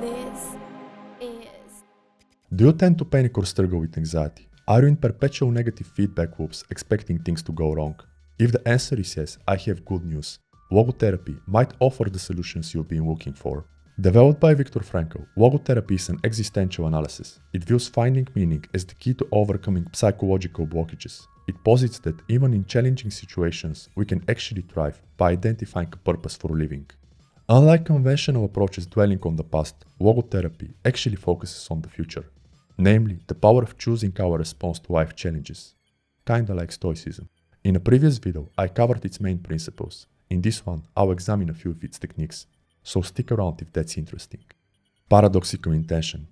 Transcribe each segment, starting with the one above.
This is... Do you tend to panic or struggle with anxiety? Are you in perpetual negative feedback loops expecting things to go wrong? If the answer is yes, I have good news. Logotherapy might offer the solutions you've been looking for. Developed by Viktor Frankl, logotherapy is an existential analysis. It views finding meaning as the key to overcoming psychological blockages. It posits that even in challenging situations, we can actually thrive by identifying a purpose for living. Unlike conventional approaches dwelling on the past, logotherapy actually focuses on the future. Namely, the power of choosing our response to life challenges. Kinda like Stoicism. In a previous video, I covered its main principles. In this one, I'll examine a few of its techniques. So stick around if that's interesting. Paradoxical Intention.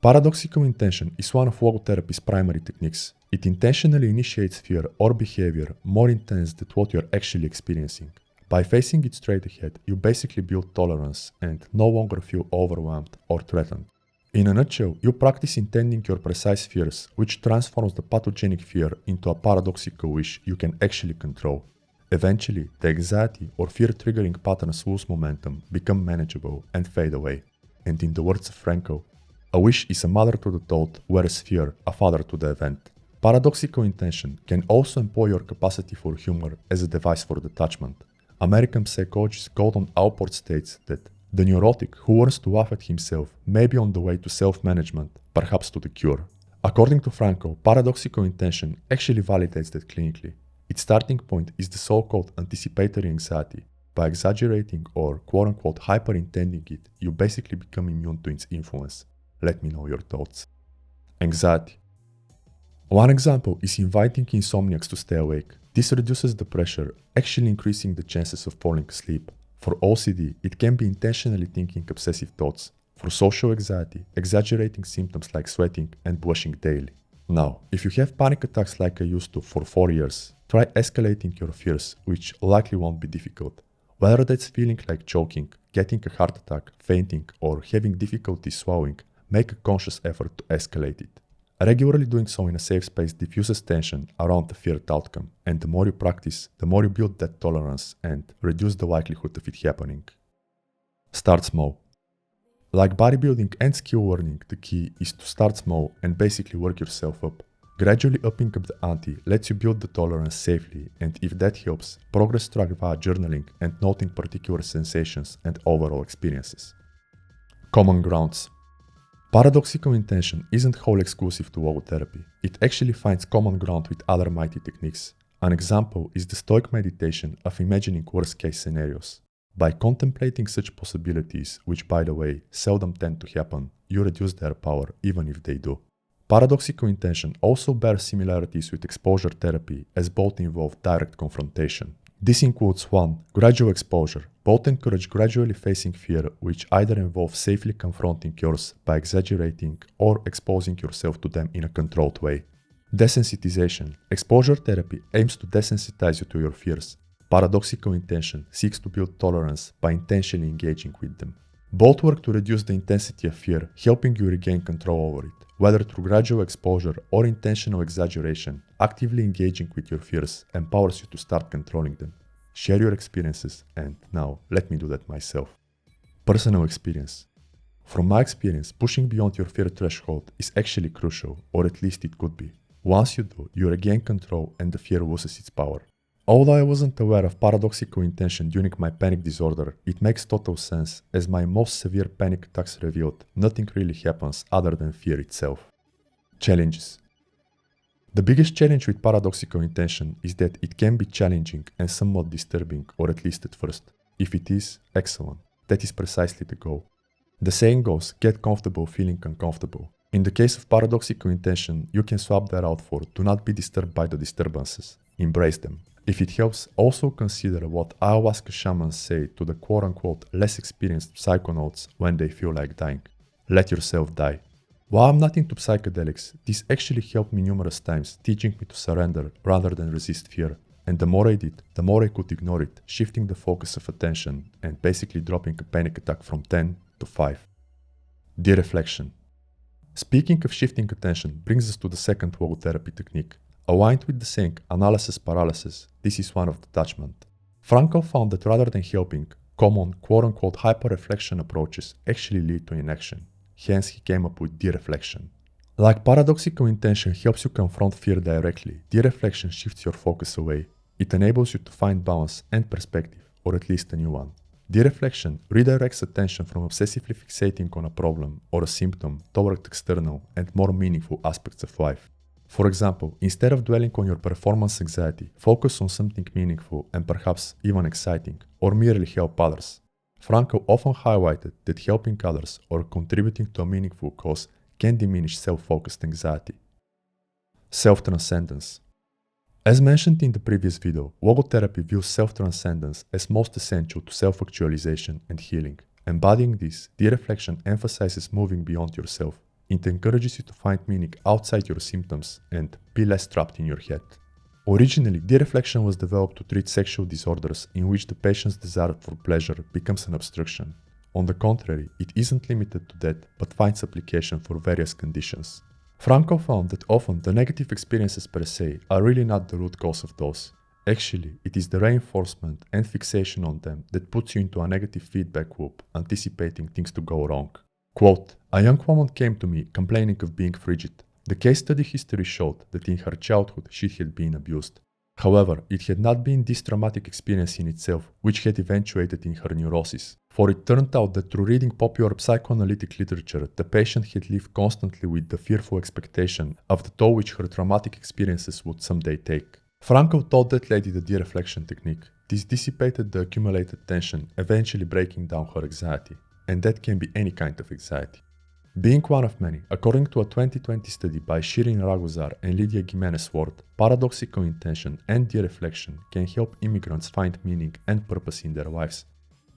Paradoxical intention is one of logotherapy's primary techniques. It intentionally initiates fear or behavior more intense than what you're actually experiencing. By facing it straight ahead, you basically build tolerance and no longer feel overwhelmed or threatened. In a nutshell, you practice intending your precise fears, which transforms the pathogenic fear into a paradoxical wish you can actually control. Eventually, the anxiety or fear-triggering patterns lose momentum, become manageable, and fade away. And in the words of Frankl, a wish is a mother to the thought, whereas fear a father to the event. Paradoxical intention can also employ your capacity for humor as a device for detachment. American psychologist Gordon Allport states that the neurotic who learns to laugh at himself may be on the way to self-management, perhaps to the cure. According to Frankl, paradoxical intention actually validates that clinically. Its starting point is the so-called anticipatory anxiety. By exaggerating or quote-unquote hyper-intending it, you basically become immune to its influence. Let me know your thoughts. Anxiety. One example is inviting insomniacs to stay awake. This reduces the pressure, actually increasing the chances of falling asleep. For OCD, it can be intentionally thinking obsessive thoughts. For social anxiety, exaggerating symptoms like sweating and blushing daily. Now, if you have panic attacks like I used to for 4 years, try escalating your fears, which likely won't be difficult. Whether that's feeling like choking, getting a heart attack, fainting, or having difficulty swallowing, make a conscious effort to escalate it. Regularly doing so in a safe space diffuses tension around the feared outcome, and the more you practice, the more you build that tolerance and reduce the likelihood of it happening. Start small. Like bodybuilding and skill learning, the key is to start small and basically work yourself up. Gradually upping up the ante lets you build the tolerance safely, and if that helps, progress track via journaling and noting particular sensations and overall experiences. Common grounds. Paradoxical intention isn't wholly exclusive to logotherapy. It actually finds common ground with other mighty techniques. An example is the Stoic meditation of imagining worst-case scenarios. By contemplating such possibilities, which by the way seldom tend to happen, you reduce their power even if they do. Paradoxical intention also bears similarities with exposure therapy, as both involve direct confrontation. This includes 1. Gradual exposure. Both encourage gradually facing fear, which either involves safely confronting yours by exaggerating or exposing yourself to them in a controlled way. Desensitization. Exposure therapy aims to desensitize you to your fears. Paradoxical intention seeks to build tolerance by intentionally engaging with them. Both work to reduce the intensity of fear, helping you regain control over it. Whether through gradual exposure or intentional exaggeration, actively engaging with your fears empowers you to start controlling them. Share your experiences, and now let me do that myself. Personal experience. From my experience, pushing beyond your fear threshold is actually crucial, or at least it could be. Once you do, you regain control and the fear loses its power. Although I wasn't aware of paradoxical intention during my panic disorder, it makes total sense, as my most severe panic attacks revealed nothing really happens other than fear itself. Challenges. The biggest challenge with paradoxical intention is that it can be challenging and somewhat disturbing, or at least at first. If it is, excellent. That is precisely the goal. The saying goes, get comfortable feeling uncomfortable. In the case of paradoxical intention, you can swap that out for do not be disturbed by the disturbances. Embrace them. If it helps, also consider what ayahuasca shamans say to the quote-unquote less experienced psychonauts when they feel like dying. Let yourself die. While I'm not into psychedelics, this actually helped me numerous times, teaching me to surrender rather than resist fear. And the more I did, the more I could ignore it, shifting the focus of attention and basically dropping a panic attack from 10 to 5. Dereflection. Speaking of shifting attention brings us to the second logotherapy technique. Aligned with the saying analysis paralysis, this is one of detachment. Frankl found that rather than helping, common quote-unquote hyper-reflection approaches actually lead to inaction. Hence, he came up with Dereflection. Like paradoxical intention helps you confront fear directly, Dereflection shifts your focus away. It enables you to find balance and perspective, or at least a new one. Dereflection redirects attention from obsessively fixating on a problem or a symptom toward external and more meaningful aspects of life. For example, instead of dwelling on your performance anxiety, focus on something meaningful and perhaps even exciting, or merely help others. Frankl often highlighted that helping others or contributing to a meaningful cause can diminish self-focused anxiety. Self-Transcendence. As mentioned in the previous video, Logotherapy views self-transcendence as most essential to self-actualization and healing. Embodying this, Dereflection emphasizes moving beyond yourself. It encourages you to find meaning outside your symptoms and be less trapped in your head. Originally, Dereflection was developed to treat sexual disorders in which the patient's desire for pleasure becomes an obstruction. On the contrary, it isn't limited to that, but finds application for various conditions. Frankl found that often the negative experiences per se are really not the root cause of those. Actually, it is the reinforcement and fixation on them that puts you into a negative feedback loop, anticipating things to go wrong. Quote, "A young woman came to me complaining of being frigid. The case study history showed that in her childhood she had been abused. However, it had not been this traumatic experience in itself which had eventuated in her neurosis. For it turned out that through reading popular psychoanalytic literature, the patient had lived constantly with the fearful expectation of the toll which her traumatic experiences would someday take." Frankl taught that lady the Dereflection technique. This dissipated the accumulated tension, eventually breaking down her anxiety. And that can be any kind of anxiety. Being one of many, according to a 2020 study by Shirin Raguzar and Lydia Gimenez-Ward, Paradoxical Intention and Dereflection can help immigrants find meaning and purpose in their lives.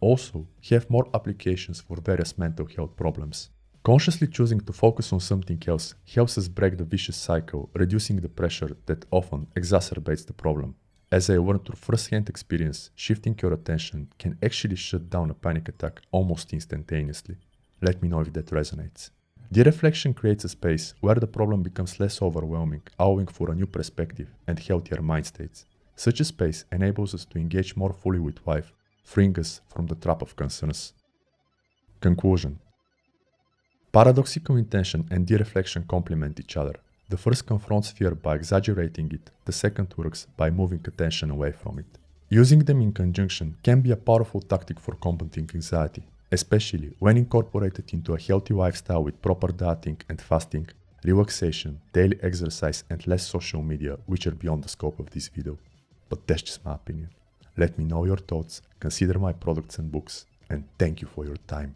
Also, have more applications for various mental health problems. Consciously choosing to focus on something else helps us break the vicious cycle, reducing the pressure that often exacerbates the problem. As I learned through first-hand experience, shifting your attention can actually shut down a panic attack almost instantaneously. Let me know if that resonates. Dereflection creates a space where the problem becomes less overwhelming, allowing for a new perspective and healthier mind states. Such a space enables us to engage more fully with life, freeing us from the trap of concerns. Conclusion. Paradoxical intention and Dereflection complement each other. The first confronts fear by exaggerating it, the second works by moving attention away from it. Using them in conjunction can be a powerful tactic for combating anxiety, especially when incorporated into a healthy lifestyle with proper dieting and fasting, relaxation, daily exercise and less social media, which are beyond the scope of this video. But that's just my opinion. Let me know your thoughts, consider my products and books, and thank you for your time.